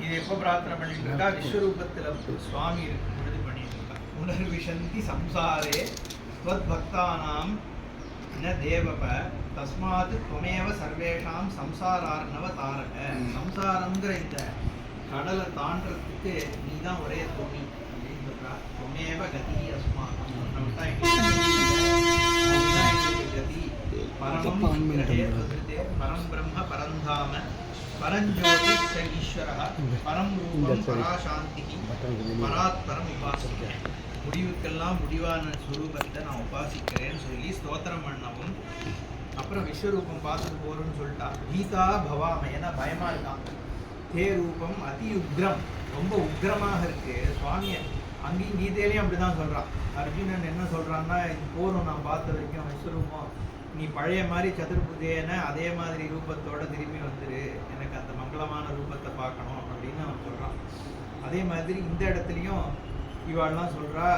இது எப்போ பிரார்த்தனை பண்ணிட்டு இருக்கா? விஸ்வரூபத்தில் சுவாமி இருக்கும் பொழுது பண்ணிட்டு இருக்கா. புனர்விசந்தி சம்சாரே ஸ்வத் பக்தானாம் ந தேவப தஸ்மாத் துவமேவ சர்வேஷாம் சம்சாரார்ணவ தாரக. சம்சாரங்கிற இந்த கடலை தாண்டறதுக்கு நீ தான் ஒரே துணி அப்படின்னு சொல்றா. துவமேவ கதி அஸ்மாக்கம். கதி பரம் பிரம்ம பரந்தாம பரஞ்சோதி ஈஸ்வரः பரம் ரூபம் பராசாந்தி பராத்பரம் உபாசிக்க. முடிவுக்கெல்லாம் முடிவான ஸ்வரூபத்தை நான் உபாசிக்கிறேன்னு சொல்லி ஸ்தோத்திரம் பண்ணவும், அப்புறம் விஸ்வரூபம் பார்த்துட்டு போறோம்னு சொல்லிட்டா. கீதா பவாம, ஏன்னா பயமா இருக்கான். தே ரூபம் அதி உக்ரம், ரொம்ப உக்ரமாக இருக்கு. சுவாமியை அங்கேயும் கீதையிலையும் அப்படிதான் சொல்றான். அர்ஜுனன் என்ன சொல்றான்னா, போரும் நான் பார்த்த வரைக்கும் விஸ்வரூபம் நீ பழைய மாதிரி சதுர்புஜேன அதே மாதிரி ரூபத்தோட திரும்பி வந்துரு, எனக்கு அந்த மங்களமான ரூபத்தை பார்க்கணும் அப்படின்னு அவன் சொல்றான். அதே மாதிரி இந்த இடத்துலையும் இவாள்லாம் சொல்றா,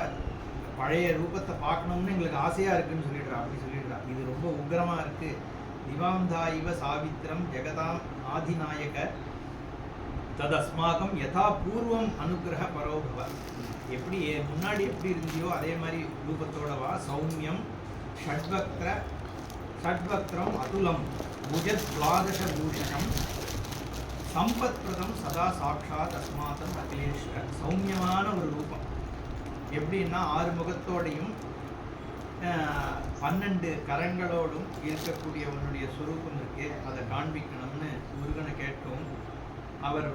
பழைய ரூபத்தை பார்க்கணும்னு எங்களுக்கு ஆசையா இருக்குன்னு சொல்லிடுறா. அப்படி சொல்லிடுறா. இது ரொம்ப உக்ரமா இருக்கு. திவாந்தா இவ சாவித்திரம் ஜெகதாம் ஆதிநாயக ததஸ்மாகம் யதா பூர்வம் அனுகிரக பரோபவ. எப்படி முன்னாடி எப்படி இருந்தியோ அதே மாதிரி ரூபத்தோடவா. சௌமியம் ஷட்வக்ரம் அதுலம் புஜத் துவாதச பூஷணம் சம்பத்பிரதம் சதா சாட்சாத் அஸ்மாதம் அகிலேஸ்வர. சௌமியமான ஒரு ரூபம். எப்படின்னா 6 முகத்தோடையும் 12 கரங்களோடும் இருக்கக்கூடிய உன்னுடைய சுரூபம் இருக்கு, அதை காண்பிக்கணும்னு முருகனை கேட்கவும் அவர்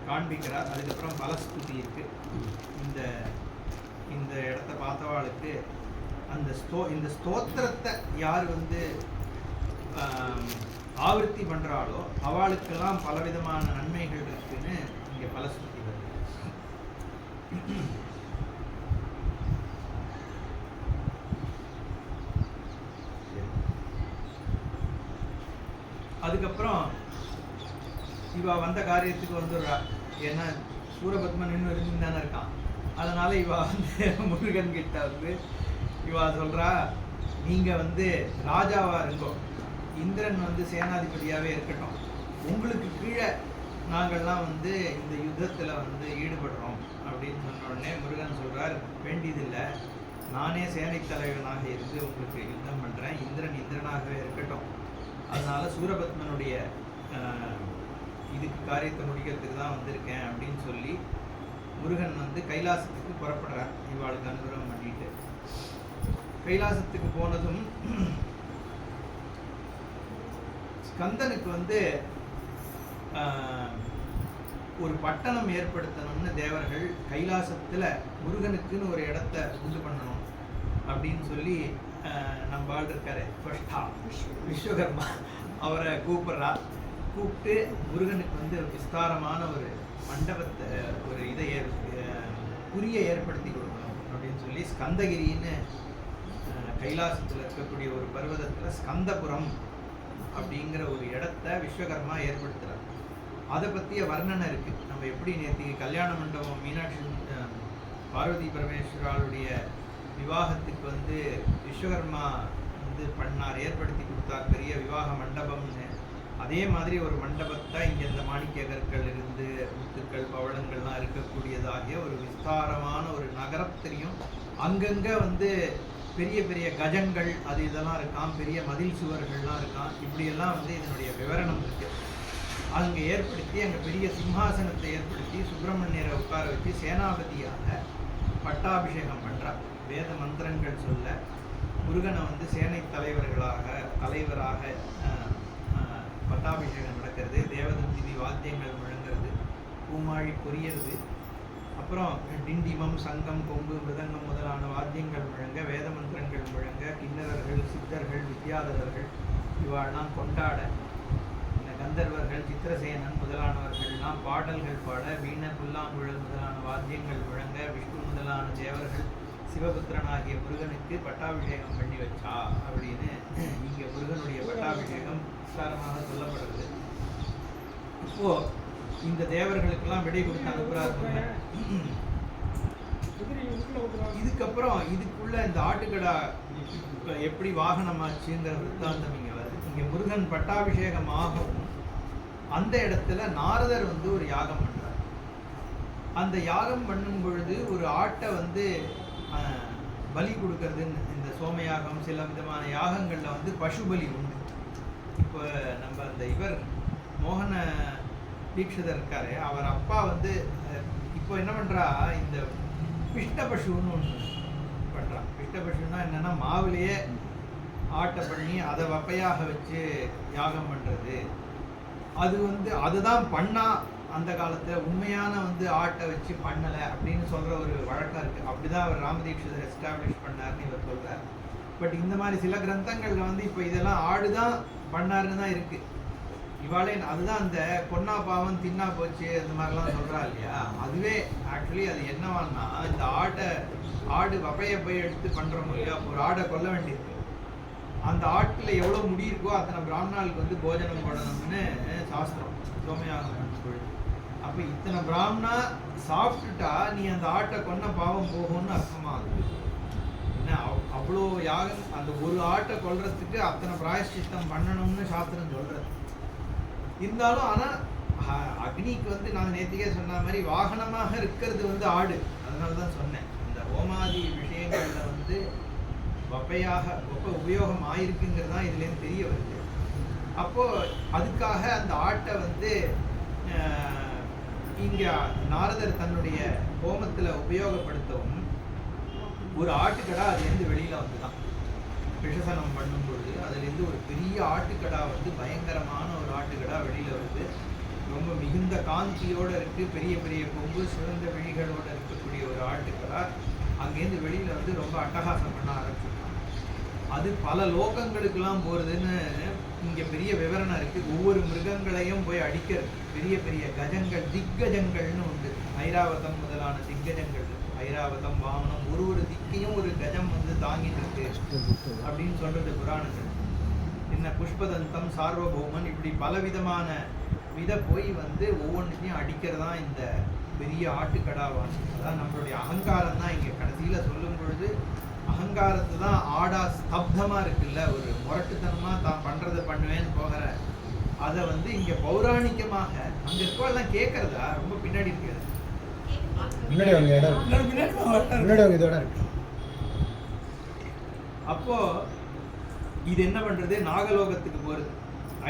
காண்பிக்கிறார். அதுக்கப்புறம் பலஸ்துதி இருக்கு. இந்த இடத்த பார்த்தவாளுக்கு இந்த ஸ்தோத்திரத்தை யார் ஆவர்த்தி பண்றாளோ அவளுக்கெல்லாம் பலவிதமான நன்மைகள் இருக்குன்னு இங்க பலஸ்துதி வருது. அதுக்கப்புறம் இவா வந்த காரியத்துக்கு வந்துடுறா. ஏன்னா சூரபத்மன் இன்னும் இருந்து தானே இருக்கான். அதனால இவா முருகன் கிட்ட இவா சொல்றா, நீங்க ராஜாவா இருக்கோ, இந்திரன் சேனாதிபதியாவே இருக்கட்டும், உங்களுக்கு கீழே நாங்கள்லாம் இந்த யுத்தத்துல ஈடுபடுறோம் அப்படின்னு சொன்ன உடனே முருகன் சொல்றார், வேண்டியதில்லை, நானே சேனை தலைவனாக இருந்து உங்களுக்கு யுத்தம் பண்றேன், இந்திரன் இந்திரனாகவே இருக்கட்டும். அதனால சூரபத்மனுடைய இதுக்கு காரியத்தை முடிக்கிறதுக்கு தான் வந்திருக்கேன் அப்படின்னு சொல்லி முருகன் கைலாசத்துக்கு புறப்படுறார். இவாளுக்கு அனுகிரகம் பண்ணிட்டு கைலாசத்துக்கு போனதும் ஸ்கந்தனுக்கு ஒரு பட்டணம் ஏற்படுத்தணும்னு தேவர்கள் கைலாசத்துல முருகனுக்குன்னு ஒரு இடத்த உண்டு பண்ணணும் அப்படின்னு சொல்லி நம்ம ஆள் இருக்காரு விஸ்வகர்மா, அவரை கூப்பிட்டு முருகனுக்கு விஸ்தாரமான ஒரு மண்டபத்தை ஒரு இதை புரிய ஏற்படுத்தி கொடுக்கணும் அப்படின்னு சொல்லி ஸ்கந்தகிரின்னு கைலாசத்தில் இருக்கக்கூடிய ஒரு பர்வதத்தில் ஸ்கந்தபுரம் அப்படிங்கிற ஒரு இடத்த விஸ்வகர்மா ஏற்படுத்துகிறார். அதை பற்றிய வர்ணனை இருக்குது. நம்ம எப்படி நேற்று கல்யாண மண்டபம் மீனாட்சி பார்வதி பரமேஸ்வராளுடைய விவாகத்துக்கு விஸ்வகர்மா பண்ணார், ஏற்படுத்தி கொடுத்தார் பெரிய விவாக மண்டபம்னு. அதே மாதிரி ஒரு மண்டபத்தை இங்கே இந்த மாணிக்க கற்கள் இருந்து முத்துக்கள் பவளங்கள்லாம் இருக்கக்கூடியதாகிய ஒரு விஸ்தாரமான ஒரு நகரத்திலையும் அங்கங்கே பெரிய பெரிய கஜங்கள் அது இதெல்லாம் இருக்கான், பெரிய மதில் சுவர்கள்லாம் இருக்கான். இப்படியெல்லாம் இதனுடைய விவரணம் இருக்கு. அங்கே ஏற்படுத்தி அங்கே பெரிய சிம்ஹாசனத்தை ஏற்படுத்தி சுப்பிரமணியரை உட்கார வச்சு சேனாபதியாக பட்டாபிஷேகம் பண்ணுறார். வேத மந்திரங்கள் சொல்ல முருகனை சேனை தலைவராக பட்டாபிஷேகம் நடக்கிறது. தேவதந்திதி வாத்தியங்கள் முழங்கிறது, பூமாழி பொரியறது, அப்புறம் டிண்டிமம் சங்கம் கொம்பு மிருதங்கம் முதலான வாத்தியங்கள் முழங்க, வேத மந்திரங்கள் முழங்க, கிண்ணறர்கள் சித்தர்கள் வித்யாதரர்கள் இவாள்லாம் கொண்டாட, இந்த கந்தர்வர்கள் சித்திரசேனன் முதலானவர்கள்லாம் பாடல்கள் பாட, வீண புல்லாங்குழல் முதலான வாத்தியங்கள் முழங்க, விஷ்ணு முதலான தேவர்கள் சிவபுத்திரனாகிய முருகனுக்கு பட்டாபிஷேகம் பண்ணி வச்சா அப்படின்னு இங்கே முருகனுடைய பட்டாபிஷேகம் விசாரமாக சொல்லப்படுறது. இப்போ இந்த தேவர்களுக்கெல்லாம் விடை கொடுத்து அனுப்புறாரு. இதுக்கப்புறம் இதுக்குள்ள இந்த ஆட்டுக்கடா எப்படி வாகனமாச்சுங்கிற விற்த்தாந்தம் இங்கே வருது. இங்கே முருகன் பட்டாபிஷேகம் ஆகவும் அந்த இடத்துல நாரதர் ஒரு யாகம் பண்றார். அந்த யாகம் பண்ணும் பொழுது ஒரு ஆட்டை வந்து பலி கொடுக்கறதுன்னு இந்த சோமயாகம் சில விதமான யாகங்களில் வந்து பசு பலி உண்டு. இப்போ நம்ம அந்த இவர் மோகன தீட்சிதர் இருக்காரு, அவர் அப்பா வந்து இப்போ என்ன பண்ணுறா, இந்த பிஷ்ட பசுன்னு ஒன்று பண்ணுறான். பிஷ்ட பசுன்னா என்னென்னா மாவுலேயே ஆட்டை பண்ணி அதை வப்பையாக வச்சு யாகம் பண்ணுறது. அது வந்து அதுதான் பண்ணா அந்த காலத்தில் உண்மையான வந்து ஆட்டை வச்சு பண்ணலை அப்படின்னு சொல்கிற ஒரு வழக்கம் இருக்குது. அப்படி தான் அவர் ராமதீட்சிதர் எஸ்டாப்ளிஷ் பண்ணார்னு இவர் சொல்கிறார். பட் இந்த மாதிரி சில கிரந்தங்களில் வந்து இப்போ இதெல்லாம் ஆடு தான் பண்ணாருன்னு தான் இருக்குது. இவாளே அதுதான் அந்த பொன்னா பாவம் தின்னா போச்சு அந்த மாதிரிலாம் சொல்கிறா இல்லையா, அதுவே ஆக்சுவலி அது என்னவான்னா இந்த ஆடு வப்பையை போய் எடுத்து பண்ணுறோம் இல்லையா, ஒரு ஆடை கொல்ல வேண்டியிருக்கு. அந்த ஆட்டில் எவ்வளோ முடி இருக்கோ அத்தனை பிராமணாளுக்கு வந்து போஜனம் போடணும்னு சாஸ்திரம் சோமயாகம் பண்ணும்பொழுது. அப்போ இத்தனை பிராமணா சாப்பிட்டுட்டா நீ அந்த ஆட்டை கொன்ன பாவம் போகும்னு அர்த்தமா ஆகுது. என்ன அவ்வளோ யாகம், அந்த ஒரு ஆட்டை கொல்றதுக்கு அத்தனை பிராயஷ்சித்தம் பண்ணணும்னு சாஸ்திரம் சொல்றது. இருந்தாலும் ஆனால் அக்னிக்கு வந்து நான் நேற்றுக்கே சொன்ன மாதிரி வாகனமாக இருக்கிறது வந்து ஆடு. அதனால தான் சொன்னேன், இந்த ஹோமாதி விஷயங்களில் வந்து வப்பையாக உபயோகம் ஆயிருக்குங்கிறது தான் இதுலேருந்து தெரிய வருது. அப்போது அதுக்காக அந்த ஆட்டை வந்து இங்கே நாரதர் தன்னுடைய ஹோமத்தில் உபயோகப்படுத்தவும் ஒரு ஆட்டுக்கடா அதுலேருந்து வெளியில் வந்து தான் விஷசனம் பண்ணும் பொழுது அதுலேருந்து ஒரு பெரிய ஆட்டுக்கடா வந்து பயங்கரமான ஒரு ஆட்டுக்கடா வெளியில் வருது. ரொம்ப மிகுந்த காந்தியோடு இருக்குது, பெரிய பெரிய கொம்பு சிறந்த விழிகளோடு இருக்கக்கூடிய ஒரு ஆட்டுக்கடா அங்கேருந்து வெளியில் வந்து ரொம்ப அட்டகாசம் பண்ண ஆரம்பிச்சிருக்காங்க. அது பல லோகங்களுக்கெல்லாம் போகிறதுன்னு இங்கே பெரிய விவரணம் இருக்குது. ஒவ்வொரு மிருகங்களையும் போய் அடிக்கிறது. பெரிய பெரிய கஜங்கள், திக்கஜங்கள்னு உண்டு. ஐராவதம் முதலான திக்கஜங்கள், ஐராவதம் வாமனம், ஒரு திக்கையும் ஒரு கஜம் வந்து தாங்கிட்டு இருக்கு அப்படின்னு சொல்றது புராணங்கள். என்ன புஷ்பதந்தம், சார்வபௌமன், இப்படி பலவிதமான போய் வந்து ஒவ்வொன்றையும் அடிக்கிறதா இந்த பெரிய ஆட்டுக்கடாவான். அதான் நம்மளுடைய அகங்காரம் தான் இங்கே கடைசியில் சொல்லும் பொழுது அகங்காரத்தை தான் ஆடா ஸ்தப்தமாக இருக்குல்ல, ஒரு முரட்டுத்தனமாக தான் பண்ணுறதை பண்ணுவேன்னு போகிற அதை வந்து இங்கே பௌராணிகமாக அங்கே இருக்கவெல்லாம் கேட்கறதா ரொம்ப பின்னாடி இருக்கிறது. அப்போ இது என்ன பண்றது, நாகலோகத்துக்கு போறது,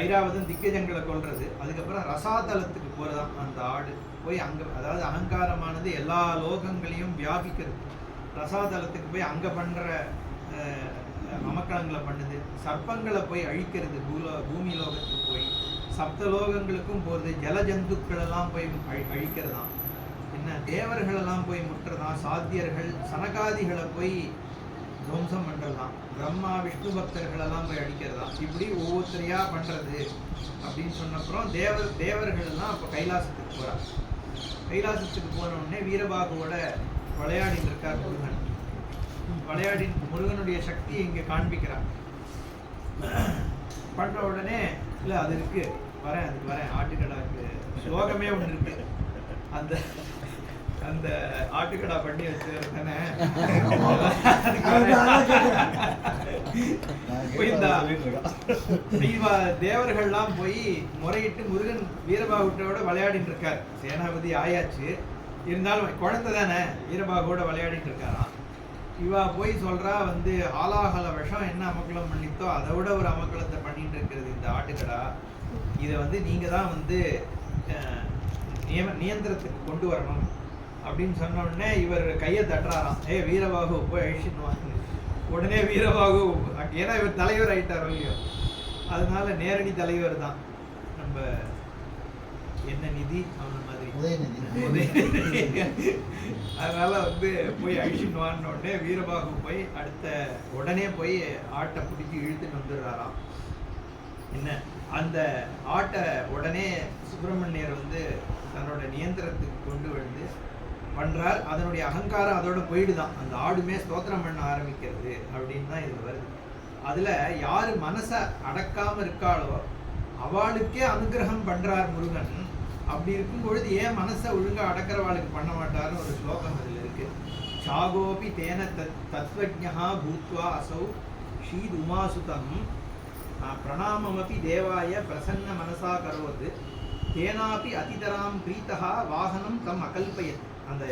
ஐராவதம் திக்கஜங்களை கொள்றது, அதுக்கப்புறம் ரசாதலத்துக்கு போறதாம் அந்த ஆடு போய் அங்க, அதாவது அகங்காரமானது எல்லா லோகங்களையும் வியாபிக்கிறது. ரசாதலத்துக்கு போய் அங்க பண்ற அமக்கலங்களை பண்ணுது, சர்ப்பங்களை போய் அழிக்கிறது, பூமி லோகத்துக்கு போய் சப்தலோகங்களுக்கும் போகிறது, ஜலஜந்துக்கள் எல்லாம் போய் அழிக்கிறதாம். என்ன தேவர்களெல்லாம் போய் முட்டுறதான், சாத்தியர்கள் சனகாதிகளை போய் துவம்சம் பண்ணுறதாம், பிரம்மா விஷ்ணு பக்தர்களெல்லாம் போய் அடிக்கிறதாம். இப்படி ஒவ்வொருத்தரையாக பண்ணுறது அப்படின்னு சொன்னப்புறம் தேவர்கள் எல்லாம் அப்போ கைலாசத்துக்கு போகிறார். கைலாசத்துக்கு போன உடனே வீரபாகுவோட விளையாடிட்டு இருக்கார் முருகன். விளையாடி முருகனுடைய சக்தியை இங்கே காண்பிக்கிறார். பண்ணுற உடனே இல்லை அது இருக்கு, அதுக்கு வரேன் ஆட்டுக்கடாக்கு ஸ்லோகமே ஒன்று இருக்கு. அந்த அந்த ஆட்டுக்கடா பண்ணி வச்சுருக்கேன்னு தேவர்கள்லாம் போய் முறையிட்டு முருகன் வீரபாகுட்டோட விளையாடிட்டு இருக்காரு. சேனாபதி ஆயாச்சு, இருந்தாலும் குழந்தை தானே, வீரபாகுவோட விளையாடிட்டு இருக்காராம். இவா போய் சொல்றா வந்து ஆலாகல விஷம் என்ன அமக்கலம் பண்ணித்தோ அதை விட ஒரு அமக்கலத்தை பண்ணிட்டு இருக்கிறது இந்த ஆட்டுக்கடா. இதை வந்து நீங்க தான் வந்து நியந்திரத்துக்கு கொண்டு வரணும் அப்படின்னு சொன்ன உடனே இவர் கையை தட்டுறாராம், வீரபாகு போய் அழிச்சுடுவாங்க. உடனே வீரபாகு, ஏன்னா இவர் தலைவர் ஆயிட்டார் இல்லையோ, அதனால நேரடி தலைவர் தான் நம்ம என்ன நிதி அவன மாதிரி, அதனால வந்து போய் அழிச்சுடுவான்னு உடனே வீரபாகு போய் உடனே போய் ஆட்டை பிடிச்சி இழுத்துட்டு வந்துடுறாராம். என்ன அந்த ஆட்டை உடனே சுப்பிரமணியர் வந்து தன்னோட நியந்திரத்துக்கு கொண்டு வந்து பண்றார். அதனுடைய அகங்காரம் அதோட போயிடுதான், அந்த ஆடுமே ஸ்தோத்திரம் பண்ண ஆரம்பிக்கிறது அப்படின்னு தான் இது வருது. அதுல யாரு மனசை அடக்காம இருக்காளோ அவளுக்கே அனுகிரகம் பண்றார் முருகன். அப்படி இருக்கும் பொழுது ஏன் மனசை ஒழுங்கா அடக்கிறவாளுக்கு பண்ண மாட்டாருன்னு ஒரு ஸ்லோகம் அதுல இருக்கு. சாகோபி தேன தத்வஜ்ஞா பூத்வா அசௌ ஸ்ரீத் உமாசுதம் பிரணாமமபி தேவாய பிரசன்ன மனசா கரோத் தேனாபி அதிதராம் பிரீதா வாகனம் தம் அகல்பயத். அந்த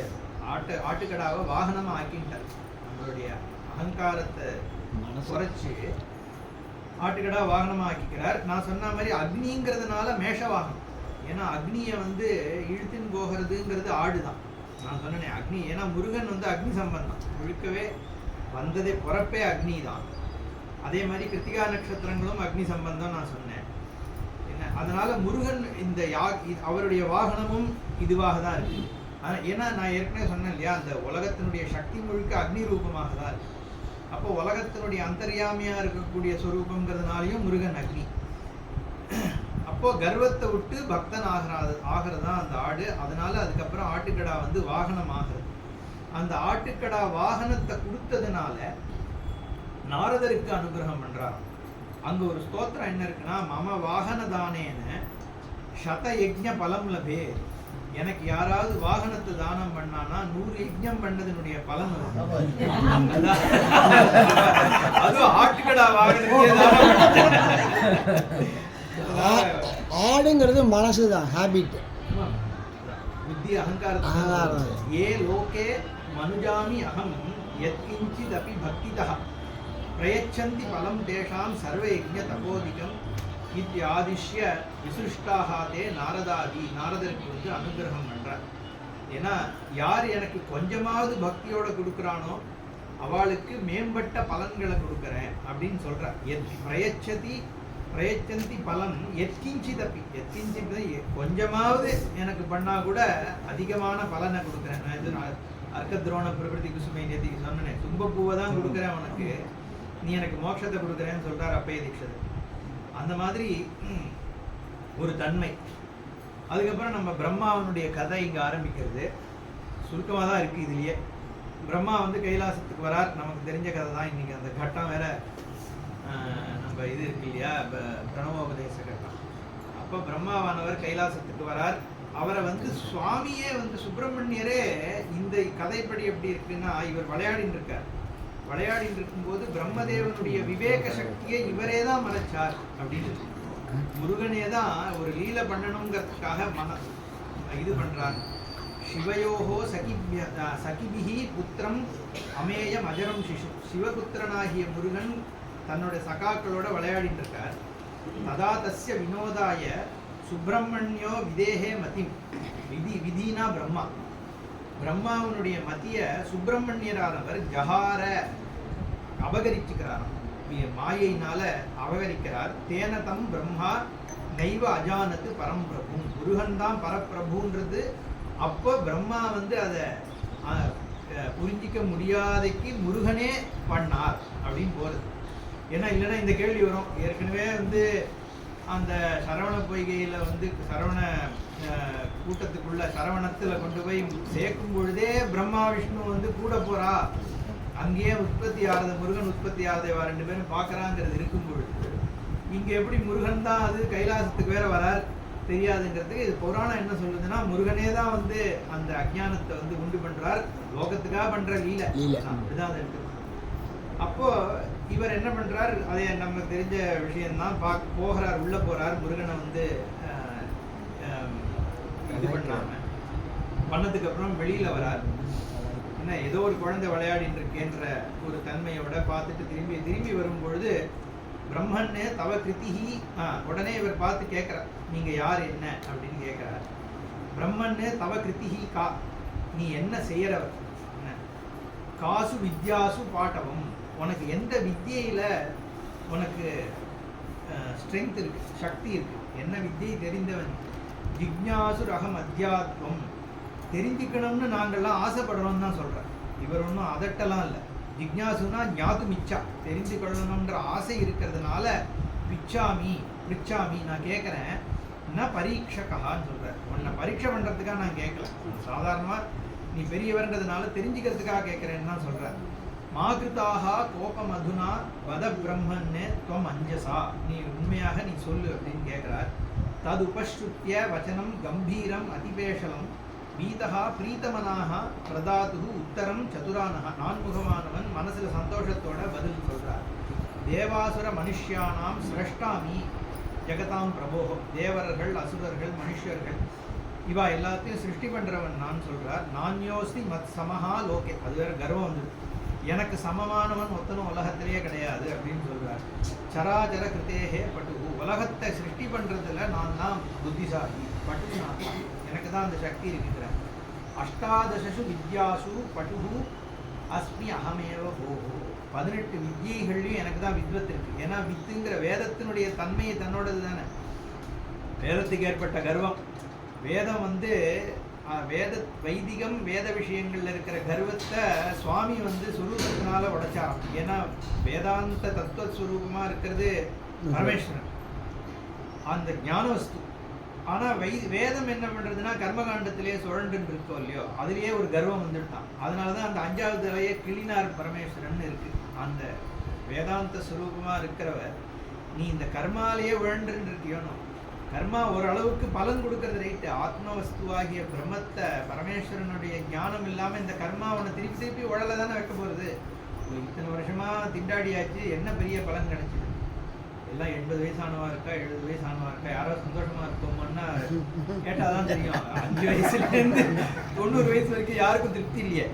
ஆட்டுக்கடாவை வாகனமா ஆக்கிட்டார். நம்மளுடைய அகங்காரத்தை குறைச்சு ஆட்டுக்கடா வாகனமா ஆக்கிக்கிறார். நான் சொன்ன மாதிரி அக்னிங்கிறதுனால மேஷ வாகனம். ஏன்னா அக்னியை இழுத்துன்னு போகிறதுங்கிறது ஆடுதான். நான் சொன்னேன் அக்னி, ஏன்னா முருகன் அக்னி சம்பந்தம் முழுக்கவே வந்ததே பிறப்பே அக்னி தான். அதே மாதிரி கிருத்திகா நட்சத்திரங்களும் அக்னி சம்பந்தம் நான் சொன்னேன். என்ன அதனால முருகன் இந்த அவருடைய வாகனமும் இதுவாக தான் இருக்கு. ஏன்னா நான் ஏற்கனவே சொன்னேன் இல்லையா, அந்த உலகத்தினுடைய சக்தி முழுக்க அக்னி ரூபமாக தான் இருக்கு. அப்போ உலகத்தினுடைய அந்தர்யாமியா இருக்கக்கூடிய ஸ்வரூபங்கிறதுனாலையும் முருகன் அக்னி. அப்போ கர்வத்தை விட்டு பக்தன் ஆகிறதா அந்த ஆடு. அதனால அதுக்கப்புறம் ஆட்டுக்கடா வாகனம் ஆகுது. அந்த ஆட்டுக்கடா வாகனத்தை கொடுத்ததுனால நாரதருக்கு அனுகிரகம் பண்றார். அங்க ஒரு ஸ்தோத்திரம் என்ன இருக்குன்னா, மம வாகன தானேன சத யஜ்ஞ பலம் லபே. எனக்கு யாராவது வாகனத்தை தானம் பண்ணானா 100 யஜ்ஞம் பண்ணதனுடைய பலன் அதுவும் ஆட்டுக்கடா வாகனத்தையே ஆடுங்கிறது மனசுதான், ஹேபிட், புத்தி, அகங்காரம். ஏ லோகே மனுஜாமி அகம் யத்கிஞ்சிதபி பக்திதः பிரயச்சந்தி பலம் தேஷாம் சர்வ யஜ்ஞ தபோதிகம் இத்தியாதிஷ்ய விசிருஷ்டாகாதே நாரதருக்கு அனுகிரகம் பண்றார். ஏன்னா யார் எனக்கு கொஞ்சமாவது பக்தியோட கொடுக்குறானோ அவளுக்கு மேம்பட்ட பலன்களை கொடுக்குறேன் அப்படின்னு சொல்றார். பிரயச்சந்தி பலம் எத்கிஞ்சிதப்பி, கொஞ்சமாவது எனக்கு பண்ணா கூட அதிகமான பலனை கொடுக்குறேன். நான் அர்க்கத்ரோண பிரபுதி குசுமை நேத்திக்கு சொன்னேன், தும்பப்பூவை தான் கொடுக்குறேன் உனக்கு, நீ எனக்கு மோட்சத்தை கொடுக்குறேன்னு சொல்றார் அப்பைய தீட்சிதர். அந்த மாதிரி ஒரு தன்மை. அதுக்கப்புறம் நம்ம பிரம்மாவனுடைய கதை இங்கே ஆரம்பிக்கிறது. சுருக்கமாக தான் இருக்குது இதுலேயே. பிரம்மா கைலாசத்துக்கு வரார், நமக்கு தெரிஞ்ச கதை தான். இன்னைக்கு அந்த கட்டம் வேற நம்ம இது இருக்கு இல்லையா, பிரணவோபதேச கட்டம். அப்போ பிரம்மாவானவர் கைலாசத்துக்கு வரார். அவரை சுவாமியே சுப்பிரமணியரே இந்த கதைப்படி எப்படி இருக்குன்னா, இவர் விளையாடின்னு இருக்கார். விளையாடிட்டு இருக்கும்போது பிரம்மதேவனுடைய விவேக சக்தியை இவரே தான் மறைச்சார் அப்படின்னு. முருகனே தான் ஒரு லீலை பண்ணணுங்கிறதுக்காக இது பண்றார். சிவயோகோ சகிபிஹி புத்திரம் அமேயம் அஜரம் சிசு. சிவபுத்திரனாகிய முருகன் தன்னுடைய சகாக்களோட விளையாடிட்டு இருக்கார். ததா தஸ்ய வினோதாய சுப்பிரமணியோ விதேகே மதிம். விதினா பிரம்மா. பிரம்மாவனுடைய மத்திய சுப்பிரமணியரானவர் ஜஹார அபகரிச்சுக்கிறார், மாயையினால அபகரிக்கிறார். தேனதம் பிரம்மா நைவ அஜானத்து பரம்பிரபு. முருகன் தான் பரப்பிரபுன்றது அப்போ பிரம்மா அதை புரிஞ்சிக்க முடியாதைக்கு முருகனே பண்ணார் அப்படின்னு போறது. ஏன்னா இல்லைன்னா இந்த கேள்வி வரும். ஏற்கனவே அந்த சரவண பொய்கையில சரவண கூட்டத்துக்குள்ள சரவணத்துல கொண்டு போய் சேர்க்கும் பொழுதே பிரம்மா விஷ்ணு கூட போறா, அங்கேயே உற்பத்தி ஆகுது, முருகன் உற்பத்தி ஆகுதேவா 2 பேரும் பாக்குறாங்கிறது இருக்கும் பொழுது இங்க எப்படி முருகன் தான் கைலாசத்துக்கு வேற வரார் தெரியாதுங்கிறதுக்கு இது புராணம் என்ன சொல்லுதுன்னா, முருகனே தான் அந்த அஜ்ஞானத்தை உண்டு பண்றார், லோகத்துக்காக பண்ற லீலை அப்படிதான் அதை எடுத்து. அப்போ இவர் என்ன பண்றார், அதை நம்ம தெரிஞ்ச விஷயம்தான். போகிறார், உள்ள போறார், முருகனை இது பண்ணாம பண்ணதுக்கு அப்புறம் வெளியில வரார். என்ன ஏதோ ஒரு குழந்தை விளையாடிட்டு இருக்கேன்ற ஒரு தன்மையோட பார்த்துட்டு திரும்பி வரும் பொழுது பிரம்மன்னு தவ கிருத்திஹி. உடனே இவர் பார்த்து கேட்கிறார், நீங்க யார் என்ன அப்படின்னு கேட்கிறார். பிரம்மன்னு தவ கிருத்திஹி கா, நீ என்ன செய்யறவர், என்ன காசு வித்யாசு பாட்டவம், உனக்கு எந்த வித்தியில உனக்கு ஸ்ட்ரென்த் இருக்கு, சக்தி இருக்கு, என்ன வித்தியை தெரிந்தவன். ஜிக்ஞாசு ரகம் அத்தியாத்வம், தெரிஞ்சுக்கணும்னு நாங்கள்லாம் ஆசைப்படுறோம்னு தான் சொல்றேன். இவர் ஒன்றும் அதட்டெல்லாம் இல்லை. ஜிக்ஞாசுனா ஞாது மிச்சா, தெரிஞ்சு கொள்ளணுன்ற ஆசை இருக்கிறதுனால பிச்சாமி நான் கேட்குறேன். என்ன பரீட்சகான்னு சொல்கிறேன், உன்னை பரீட்சை பண்ணுறதுக்காக நான் கேட்கல, சாதாரணமாக நீ பெரியவர்ன்றதுனால தெரிஞ்சுக்கிறதுக்காக கேட்குறேன்னு தான் சொல்கிறேன். மாகிருதாக கோபம் அதுனா வத பிரம்மன்னு துவம் அஞ்சசா, நீ உண்மையாக நீ சொல்லு அப்படின்னு கேட்குறார். தது உபஸ்ருத்திய வச்சனம் கம்பீரம் அதிபேஷலம் வீதா பிரீத்தமனாக பிரதாது உத்தரம் சதுரானகா, நான்முகமானவன் மனசுல சந்தோஷத்தோட பதில் சொல்றார். தேவாசுர மனுஷ்யானாம் சிரஷ்டாமி ஜெகதாம் பிரபோகம், தேவர்கள் அசுரர்கள் மனுஷர்கள் இவா எல்லாத்தையும் சிருஷ்டி பண்றவன் நான் சொல்றார். நான்யோஸ்தி மத் சமஹா லோகே, அது வேற கர்வம் வந்து, எனக்கு சமமானவன் ஒத்தனும் உலகத்திலேயே கிடையாது அப்படின்னு சொல்றார். சராச்சர கிருத்தேகே பட்டு, உலகத்தை சிருஷ்டி பண்றதுல நான் தான் புத்திசாலி, பட்டு நான் தான், எனக்கு தான் அந்த சக்தி இருக்கிறேன். அஷ்டாதசு வித்யாசு பட்டு அஸ்மி அகமேவ போகோ, 18 வித்யைகள்லையும் எனக்கு தான் வித்வத் இருக்கு. ஏன்னா வித்துங்கிற வேதத்தினுடைய தன்மையை தன்னோடது தானே. வேதத்துக்கு ஏற்பட்ட கர்வம், வேதம் வந்து வேத வைதிகம் வேத விஷயங்கள்ல இருக்கிற கர்வத்தை சுவாமி வந்து சுரூபத்தினால உடைச்சாராம். ஏன்னா வேதாந்த தத்துவஸ்வரூபமா இருக்கிறது பரமேஸ்வரன், அந்த ஞான வஸ்து. ஆனா வேதம் என்ன பண்றதுன்னா கர்மகாண்டத்திலேயே சுழண்டு இருக்கோம் இல்லையோ, அதுலயே ஒரு கர்வம் வந்துட்டான். அதனாலதான் அந்த 5வது தலையை கிளினார் பரமேஸ்வரன் இருக்கு. அந்த வேதாந்த சுரூபமா இருக்கிறவர், நீ இந்த கர்மாலேயே உழன்று இருக்கியோனோ, கர்மா ஓரளவுக்கு பலன் கொடுக்கறது ரைட்டு. ஆத்ம வஸ்துவாகிய பிரம்மத்தை பரமேஸ்வரனுடைய ஞானம் இல்லாம இந்த கர்மா அவனை திருப்பி திருப்பி உழல தானே வைக்க போறது. இத்தனை வருஷமா திண்டாடியாச்சு, என்ன பெரிய பலன் கிடைச்சிது? எல்லாம் 80 வயசானவா இருக்கா, 70 வயசானவா இருக்கா, யாரோ சந்தோஷமா இருக்கோம்னா கேட்டாதான் தெரியும். 5 வயசுல இருந்து 90 வயசு வரைக்கும் யாருக்கும் திருப்தி இல்லையே.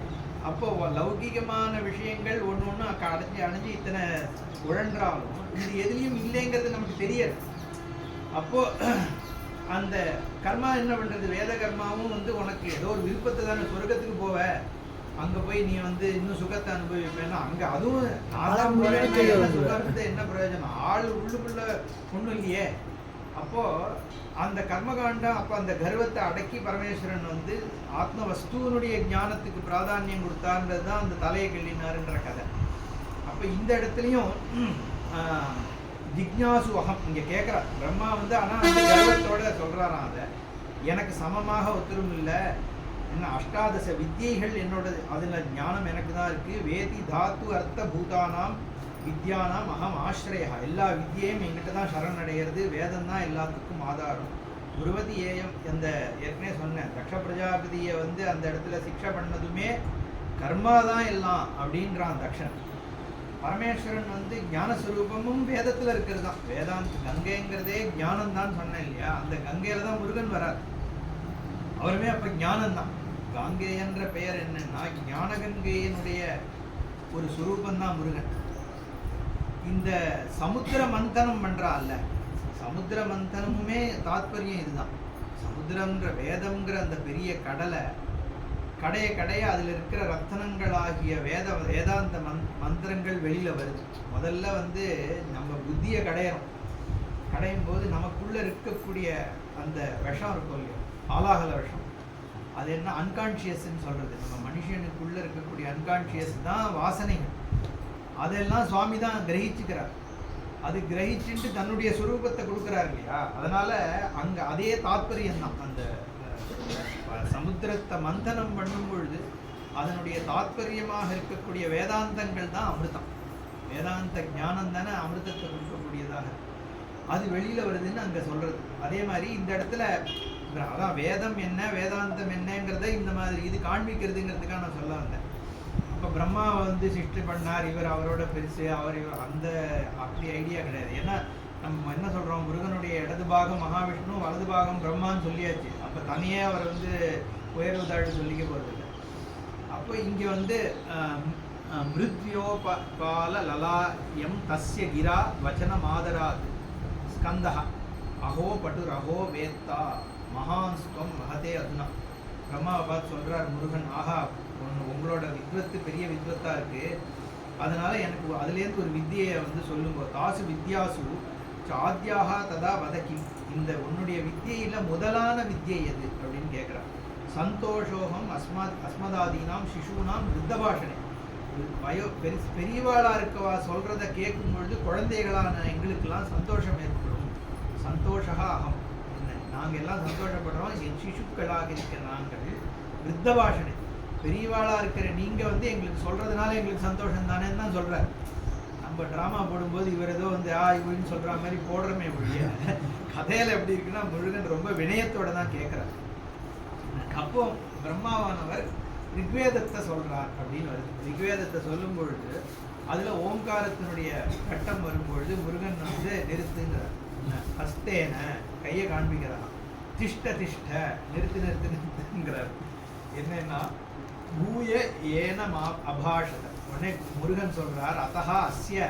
அப்போ லௌகிகமான விஷயங்கள் ஒன்று ஒன்று அடைஞ்சு இத்தனை உழன்றாலும் இது எதுலையும் இல்லைங்கிறது நமக்கு தெரியாது. அப்போ அந்த கர்மா என்ன பண்றது, வேத கர்மாவும் வந்து உனக்கு ஏதோ ஒரு விருப்பத்தை தானே, சொர்க்கத்துக்கு போவ, அங்க போய் நீ வந்து இன்னும் சுகத்தை அனுபவிப்பேன்னா அங்க அதுவும் சுகத்தை என்ன பிரயோஜனம், ஆள் உள்ளுக்குள்ள ஒண்ணும் இல்லையே. அப்போ அந்த கர்மகாண்டம், அப்ப அந்த கர்வத்தை அடக்கி பரமேஸ்வரன் வந்து ஆத்ம வஸ்துவனுடைய ஞானத்துக்கு பிராதானியம் கொடுத்தான்றதுதான் அந்த தலையை கிள்ளினாருன்ற கதை. அப்ப இந்த இடத்துலயும் ஜிக்ஞாசு அகம் இங்க கேட்கிறா பிரம்மா வந்து, ஆனா அந்த கர்வத்தோட சொல்றாராம், அதை எனக்கு சமமாக ஒத்துரும் இல்லை, என்ன அஷ்டாதச வித்யைகள் என்னோட, அதுல ஞானம் எனக்கு தான் இருக்கு. வேதி தாத்து அர்த்த பூதானாம் வித்யானாம் அகம் ஆசிரயா, எல்லா வித்யையும் என்கிட்ட தான் சரணடைகிறது, வேதம் தான் எல்லாத்துக்கும் ஆதாரம். குருவதி ஏயம், அந்த ஏற்கனவே சொன்னேன், தக்ஷ பிரஜாபதியை வந்து அந்த இடத்துல சிக்ஷை பண்ணதுமே கர்மா தான் எல்லாம் அப்படின்றான் தக்ஷன். பரமேஸ்வரன் வந்து ஞானஸ்வரூபமும் வேதத்துல இருக்கிறது தான். வேதாந்த கங்கைங்கிறதே ஞானம் தான் சொன்னேன் இல்லையா, அந்த கங்கையில தான் முருகன் வரார். அவருமே அப்ப ஞானம் தான். காங்கேயன்ற பெயர் என்னன்னா ஞானகங்கையினுடைய ஒரு சுரூபம் தான் முருகன். இந்த சமுத்திர மந்தனம் பண்றா அல்ல, சமுத்திர மந்தனமுமே தாத்பரியம் இதுதான். சமுத்திரம்ன்ற வேதம்ங்கிற அந்த பெரிய கடலை கடைய அதுல இருக்கிற ரத்தனங்களாகிய வேதாந்த மந்திரங்கள் வெளியில வருது. முதல்ல வந்து நம்ம புத்தியை கடையும் போது நமக்குள்ள இருக்கக்கூடிய அந்த விஷம் இருக்கும் இல்லையா, ஆலாகல விஷம், அது என்ன அன்கான்ஷியஸ்ன்னு சொல்றது. நம்ம மனுஷனுக்குள்ள இருக்கக்கூடிய அன்கான்ஷியஸ் தான் வாசனைகள். அதெல்லாம் சுவாமி தான் கிரகிச்சுக்கிறார். அது கிரகிச்சுட்டு தன்னுடைய சுரூபத்தை கொடுக்குறாரு இல்லையா. அதனால அங்க அதே தாத்பரியம் தான். அந்த சமுத்திரத்தை மந்தனம் பண்ணும் பொழுது அதனுடைய தாத்பரியமாக இருக்கக்கூடிய வேதாந்தங்கள் தான் அமிர்தம். வேதாந்த ஞானம் தானே அமிர்தத்தை கொடுக்கக்கூடியதாக, அது வெளியில வருதுன்னு அங்க சொல்றது. அதே மாதிரி இந்த இடத்துல அதான் வேதம் என்ன வேதாந்தம் என்னங்கிறத இந்த மாதிரி இது காண்பிக்கிறதுங்கிறதுக்காக நான் சொல்ல வந்தேன். அப்போ பிரம்மாவை வந்து சிருஷ்டி பண்ணார், இவர் அவரோட பெருசு, அவர் அந்த அப்படி ஐடியா கிடையாது. ஏன்னா நம்ம என்ன சொல்றோம், முருகனுடைய இடது பாகம் மகாவிஷ்ணு, வலது பாகம் பிரம்மான்னு சொல்லியாச்சு. அப்போ தனியே அவர் வந்து உயர்வு தாழ்வு சொல்லிக்க போறது இல்லை. அப்போ இங்க வந்து மிருத்யோபால லலாயம் தஸ்ய கிரா வச்சன மாதராத் ஸ்கந்தஹ அஹோ பட்டுரஹோ வேத்தா மகான்ஸ்துவம் மகதே அதுனா. பிரம்மாவை பார்த்து சொல்றார் முருகன், ஆஹா உங்களோட வித்வத்து பெரிய வித்வத்தா இருக்கு, அதனால எனக்கு அதுலேருந்து ஒரு வித்தியை வந்து சொல்லுங்க. தாசு வித்யாசு சாத்தியாக ததா வதக்கி, இந்த உன்னுடைய வித்தியில முதலான வித்தியை எது அப்படின்னு கேட்கிறார். சந்தோஷோகம் அஸ்மதாதீனாம் சிசுனாம் விருத்தபாஷனே, பெரியவாளா இருக்கவா சொல்றத கேட்கும் பொழுது குழந்தைகளான எங்களுக்கெல்லாம் சந்தோஷம் ஏற்படும். சந்தோஷா அகம், நாங்கள் எல்லாம் சந்தோஷப்படுறோம், என் சிசுக்களாக இருக்கிற நாங்கள். விருத்தபாஷனே, பெரியவாளா இருக்கிற நீங்க வந்து எங்களுக்கு சொல்றதுனால எங்களுக்கு சந்தோஷம் தானேன்னு தான் சொல்றாரு. நம்ம டிராமா போடும்போது இவர் ஏதோ வந்து இவன்னு சொல்ற மாதிரி போடுறமே ஒழிய, கதையில எப்படி இருக்குன்னா முருகன் ரொம்ப வினயத்தோட தான் கேட்கிறார். அப்போ பிரம்மாவானவர் ரிக்வேதத்தை சொல்றார் அப்படின்னு வருது. ரிக்வேதத்தை சொல்லும் பொழுது அதுல ஓங்காரத்தினுடைய கட்டம் வரும்பொழுது முருகன் வந்து நிறுத்துங்கிறார். ஹஸ்தேன, கையை காண்பிக்கிறான். திஷ்ட திஷ்ட நிறுத்துங்கிறார். என்னன்னா பூய ஏனம் அபாஷத. உடனே முருகன் சொல்றார், அதஹா அஸ்ய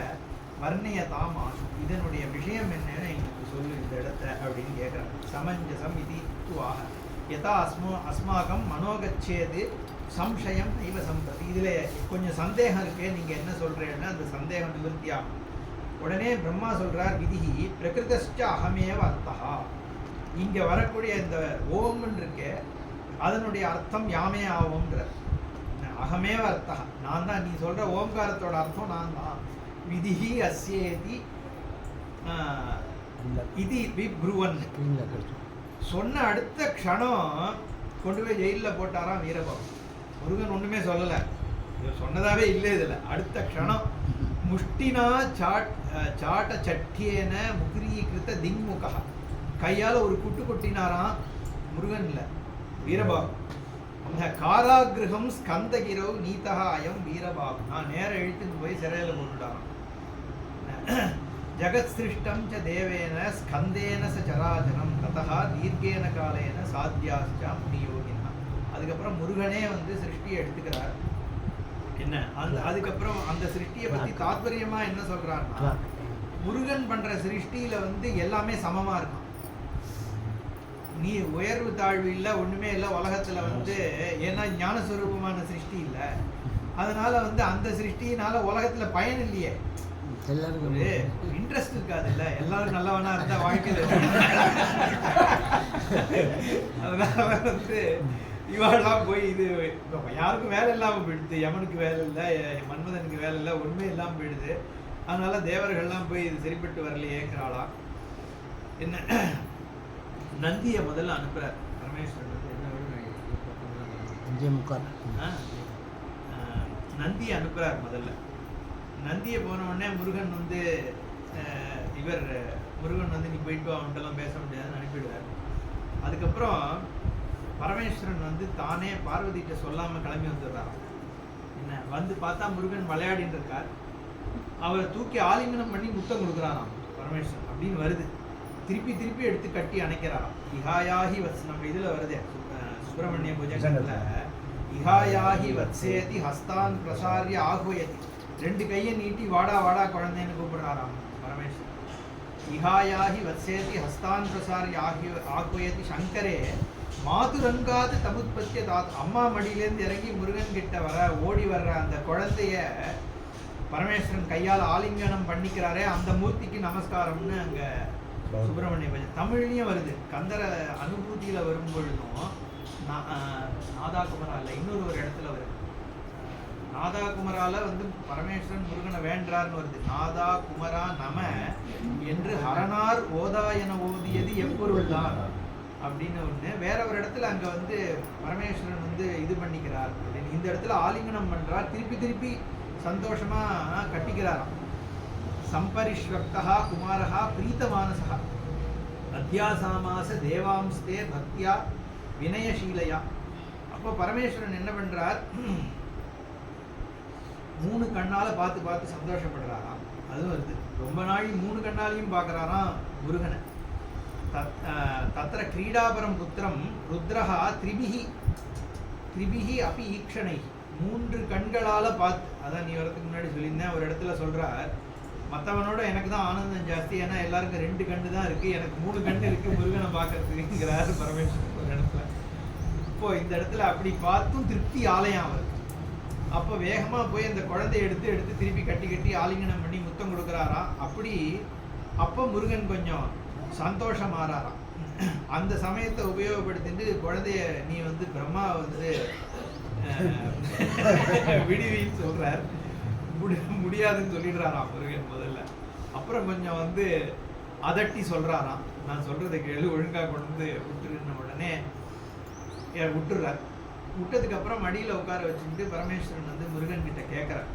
வர்ணியதாம் ஆசு, இதனுடைய விஷயம் என்னன்னு எங்களுக்கு சொல்லு இந்த இடத்த அப்படின்னு கேட்குறாரு. சமஞ்சசம் இது துவாக யதா அஸ்மாகம் மனோகச்சேது சம்சயம் நைவ சம்பதி. இதில் கொஞ்சம் சந்தேகம் இருக்கே, நீங்கள் என்ன சொல்கிறேன்னா அந்த சந்தேகம் நிவர்த்தியாகும். உடனே பிரம்மா சொல்கிறார், விதிஹி பிரகிருதஸ்ச அகமேவ அர்த்தா. இங்கே வரக்கூடிய இந்த ஓம்னு இருக்கே அதனுடைய அர்த்தம் யாமே ஆகும்ன்ற. அகமேவ அர்த்தா, நான் தான். நீ சொல்கிற ஓம்காரத்தோட அர்த்தம் நான் தான். விதிஹி அஸ்யேதி இது விப்ருவன். சொன்ன அடுத்த க்ஷணம் கொண்டு போய் ஜெயிலில் போட்டாராம் வீரபாகு. முருகன் ஒன்றுமே சொல்லலை, இவர் சொன்னதாகவே இல்லை இதில். அடுத்த க்ஷணம் முஷ்டினா சாட்ட சட்டியேன முகிரீகிருத்த திங்முகா, கையால் ஒரு குட்டு கொட்டினாராம். முருகன் இல்லை, வீரபாகு. அந்த காராகிரகம் ஸ்கந்தகிரவ் நீதா அயம் வீரபாகு. நான் நேரம் இழுத்துன்னு போய் சிறையில் போட்டுட்டாராம். ஜகத் சிருஷ்டம் ச தேவேன ஸ்கந்தேன ச சராச்சரம் ததா தீர்க்கேன காலேன சாத்தியாஸ்ச முனியோகினா. அதுக்கப்புறம் முருகனே வந்து சிருஷ்டியை எடுத்துக்கிறார். என்ன அதுக்கப்புறம் அந்த சிருஷ்டியை பற்றி தாத்பரியமா என்ன சொல்றாருன்னா, முருகன் பண்ற சிருஷ்டியில வந்து எல்லாமே சமமா இருக்கும். நீ உயர்வு தாழ்வு இல்லை, ஒண்ணுமே இல்லை உலகத்துல வந்து. ஏன்னா ஞானஸ்வரூபமான சிருஷ்டி இல்லை, அதனால வந்து அந்த சிருஷ்டியினால உலகத்துல பயன் இல்லையே, எல்லாருக்கும் இன்ட்ரெஸ்ட் இருக்காது இல்ல. எல்லாரும் நல்லவனா இருந்தா வாழ்க்கையில அதனால வந்து இவாளெல்லாம் போய் இது யாருக்கும் வேலை இல்லாம போயிடுது. யமனுக்கு வேலை இல்லை, மன்மதனுக்கு வேலை இல்லை, ஒண்ணுமே இல்லாம போயிடுது. அதனால தேவர்கள்லாம் போய் இது சரிப்பட்டு வரலையேங்கிறாளாம். என்ன நந்தியை முதல்ல அனுப்புறார் பரமேஸ்வரன். நந்தியை அனுப்புறார் முதல்ல. நந்தியை போன உடனே முருகன் வந்து முருகன் வந்து நீ போயிட்டு அவன்கிட்டலாம் பேச முடியாதுன்னு அனுப்பிடுவார். அதுக்கப்புறம் பரமேஸ்வரன் வந்து தானே பார்வதிகிட்ட சொல்லாமல் கிளம்பி வந்துடுறாராம். என்ன வந்து பார்த்தா முருகன் விளையாடின்னு இருக்கார். அவரை தூக்கி ஆலிங்கனம் பண்ணி முத்தம் கொடுக்குறாராம் பரமேஸ்வரன் அப்படின்னு வருது. திருப்பி திருப்பி எடுத்து கட்டி அணைக்கிறாராம். இஹாயாகி வத்ஸ், நம்ம இதில் வருதே சுப்பிரமணிய புஜகத்தில், இஹாயாகி வத்சேதி ஹஸ்தான் பிரசாரிய ஆகுயதி. ரெண்டு கையை நீட்டி வாடா வாடா குழந்தைன்னு கூப்பிடுறாராம் பரமேஸ்வரன். இஹாயாகி வத்சேதி ஹஸ்தான் பிரசாரிய ஆகுயதி சங்கரே மாதுரங்காது தமுத்பத்திய தாத். அம்மா மடியிலேருந்து இறங்கி முருகன் கிட்ட ஓடி வர்ற அந்த குழந்தைய பரமேஸ்வரன் கையால் ஆலிங்கனம் பண்ணிக்கிறாரே, அந்த மூர்த்திக்கு நமஸ்காரம்னு அங்க சுப்பிரமணிய பஜன் தமிழ்லயும் வருது. கந்தர அனுபூதியில வரும் பொழுதும் நாதா குமரா இல்லை, இன்னொரு இடத்துல வருது. நாதா குமரால வந்து பரமேஸ்வரன் முருகனை வேண்டார்னு வருது. நாதா குமரா நம என்று ஹரனார் ஓதாயன ஓதியது எப்பொருள் தான் அப்படின்னு ஒண்ணு. வேற ஒரு இடத்துல அங்க வந்து பரமேஸ்வரன் வந்து இது பண்ணிக்கிறார் அப்படின்னு. இந்த இடத்துல ஆலிங்கனம் பண்றார், திருப்பி திருப்பி சந்தோஷமா கட்டிக்கிறாராம். சம்பரிஷ்வக்தா குமாரஹா பிரீத்தமானசா அத்தியாசாமாச தேவாம்ஸ்தே பக்தியா வினயசீலையா. அப்போ பரமேஸ்வரன் என்ன பண்றார், 3 கண்ணால பார்த்து பார்த்து சந்தோஷப்படுறாராம். அதுவும் வருது. ரொம்ப நாள் 3 கண்ணாலையும் பார்க்கறாராம் முருகனை. தத்திர கிரீடாபரம் புத்திரம் ருத்ரஹா திரிபிஹி அப்பி ஈக்ஷணை. 3 கண்களால பார்த்து, அதான் நீ வரதுக்கு முன்னாடி சொல்லியிருந்தேன். ஒரு இடத்துல சொல்றார், மற்றவனோட எனக்கு தான் ஆனந்தம் ஜாஸ்தி, ஏன்னா எல்லாருக்கும் 2 கண்ணு தான் இருக்கு, எனக்கு 3 கண்ணு இருக்கு முருகனை பார்க்கறதுக்குங்கிறாரு பரமேஸ்வரன் ஒரு இடத்துல. இப்போ இந்த இடத்துல அப்படி பார்த்தும் திருப்தி ஆலயம் அவருக்கு. அப்போ வேகமா போய் அந்த குழந்தைய எடுத்து திருப்பி கட்டி ஆலிங்கனம் பண்ணி முத்தம் கொடுக்குறாராம். அப்போ முருகன் கொஞ்சம் சந்தோஷம் ஆறாராம். அந்த சமயத்தை உபயோகப்படுத்திட்டு குழந்தைய நீ வந்து பிரம்மா வந்து விடுவின்னு சொல்றார். முடியாதுன்னு சொல்லிடுறாராம் முருகன் முதல்ல. அப்புறம் கொஞ்சம் வந்து அதட்டி சொல்றாராம், நான் சொல்றதை கேளு, ஒழுங்கா கொண்டு வந்து விட்டுருன உடனே விட்டுறார். விட்டதுக்கு அப்புறம் மடியில உட்கார வச்சுக்கிட்டு பரமேஸ்வரன் வந்து முருகன் கிட்ட கேட்கிறார்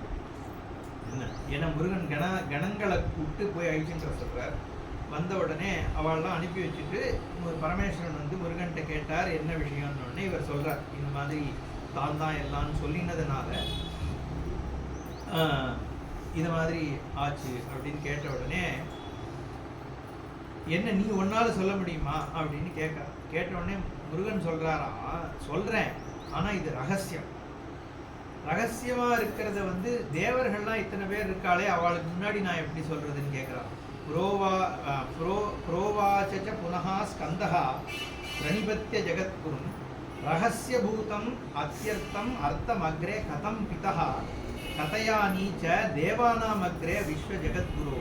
என்ன. ஏன்னா முருகன் கணங்களை விட்டு போய் அழிச்சுன்ற சொல்றார். வந்த உடனே அவள்லாம் அனுப்பி வச்சுட்டு பரமேஸ்வரன் வந்து முருகன்கிட்ட கேட்டார் என்ன விஷயம்னு. உடனே இவர் சொல்றார், இந்த மாதிரி தான் தான் எல்லாம்னு சொல்லினதுனால இது மாதிரி ஆச்சு அப்படின்னு கேட்ட உடனே என்ன நீ ஒன்னால சொல்ல முடியுமா அப்படின்னு கேட்ட உடனே முருகன் சொல்றாராம், சொல்றேன், ஆனா இது ரகசியம். ரகசியமா இருக்கிறத வந்து தேவர்கள்லாம் இத்தனை பேர் இருக்காளே, அவளுக்கு முன்னாடி நான் எப்படி சொல்றதுன்னு கேட்கிறான். புரோவாச்ச புனஹா ஸ்கந்தஹா பிரணிபத்திய ஜெகத்குரும் ரகசியபூதம் அத்தியர்த்தம் அர்த்தம் அக்ரே கதம் பிதா கதையானீச்ச தேவானாம் அக்ரே விஸ்வ ஜெகத்குரு.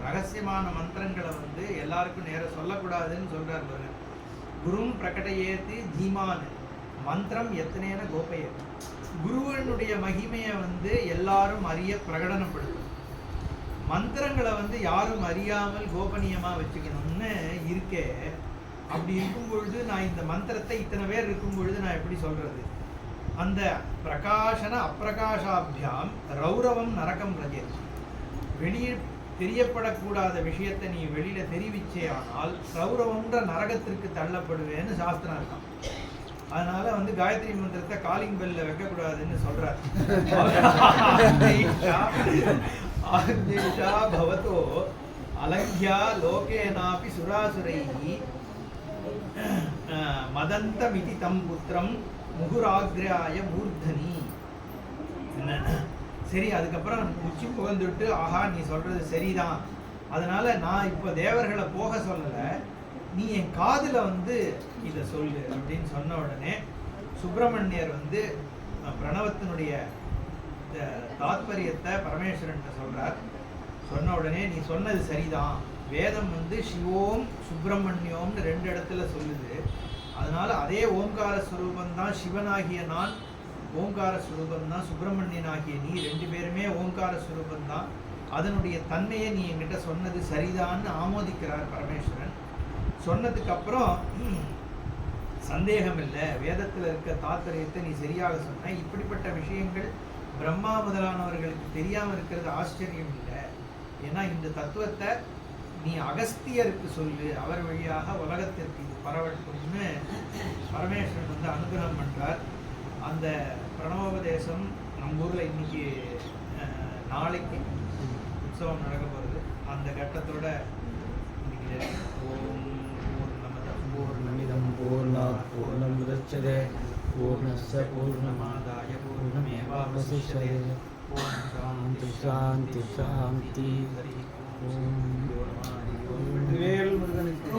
ரகசியமான மந்திரங்களை வந்து எல்லாருக்கும் நேரம் சொல்லக்கூடாதுன்னு சொல்றார் பாருங்க. குரும் பிரகடயேத்து ஜீமான் மந்திரம் எத்தனையான கோபையது. குருவனுடைய மகிமையை வந்து எல்லாரும் அறிய பிரகடனப்படுத்தும். மந்திரங்களை வந்து யாரும் அறியாமல் கோபனீயமா வச்சுக்கணும்னு இருக்கே. அப்படி இருக்கும் பொழுது நான் இந்த மந்திரத்தை இத்தனை பேர் இருக்கும் பொழுது நான் எப்படி சொல்றது? அந்த பிரகாசன அப்பிரகாஷாபியாம் ரௌரவம் நரகம் ரஜே. வெளியே தெரியப்படக்கூடாத விஷயத்தை நீ வெளியில தெரிவிச்சே ஆனால் ரௌரவம்ன்ற நரகத்திற்கு தள்ளப்படுவேன்னு சாஸ்திரம் இருக்கான். அதனால வந்து காயத்ரி மந்திரத்தை காலிங் பெல்ல வைக்கக்கூடாதுன்னு சொல்றார். ஆக்ஞேஷா பவதோ அலங்க்யா லோகேனாபி சுராசுரைஹி மதந்தமிதி தம் புத்திரம் முகுராக்ராய மூர்தனி. சரி, அதுக்கப்புறம் உச்சி புகழ்ந்துட்டு, ஆஹா நீ சொல்றது சரிதான், அதனால நான் இப்போ தேவர்களை போக சொல்லலை, நீ என் காதுல வந்து இதை சொல்லு அப்படின்னு சொன்ன உடனே சுப்பிரமணியர் வந்து பிரணவத்தினுடைய தாத்பரியத்தை பரமேஸ்வரன் சொல்றார். சொன்ன உடனே நீ சொன்னது சரிதான், வேதம் வந்து சிவோம் சுப்பிரமணியோம்னு 2 இடத்துல சொல்லுது. அதனால அதே ஓங்கார ஸ்வரூபந்தான் சிவனாகிய நான், ஓங்கார ஸ்வரூபந்தான் சுப்பிரமணியனாகிய நீ, 2 பேருமே ஓங்கார ஸ்வரூபந்தான். அதனுடைய தன்மையை நீ என்கிட்ட சொன்னது சரிதான்னு ஆமோதிக்கிறார் பரமேஸ்வரன். சொன்னதுக்கு அப்புறம் சந்தேகம் இல்லை, வேதத்தில் இருக்க தாத்பரியத்தை நீ சரியாக சொன்ன. இப்படிப்பட்ட விஷயங்கள் பிரம்மா முதலானவர்களுக்கு தெரியாமல் இருக்கிறது ஆச்சரியம் இல்லை. ஏன்னா இந்த தத்துவத்தை நீ அகஸ்தியருக்கு சொல்லு, அவர் வழியாக உலகத்திற்கு இது பரவட்டும்னு பரமேஸ்வரன் வந்து அனுகிரகம் பண்றார். அந்த பிரணவோபதேசம் நம்ம ஊரில் இன்னைக்கு நாளைக்கு உற்சவம் நடக்க போகிறது. அந்த கட்டத்தோட இன்னைக்கு ஓம் பூர்ணமிதம் பூர்ணாத் பூர்ணமுதச்யதே பூர்ணஸ்ய பூர்ணமாதாய பூர்ணமேவாவசிஷ்யதே. ஓம் சாந்தி சாந்தி சாந்தி. ஓம் வேல் முருகனுக்கு.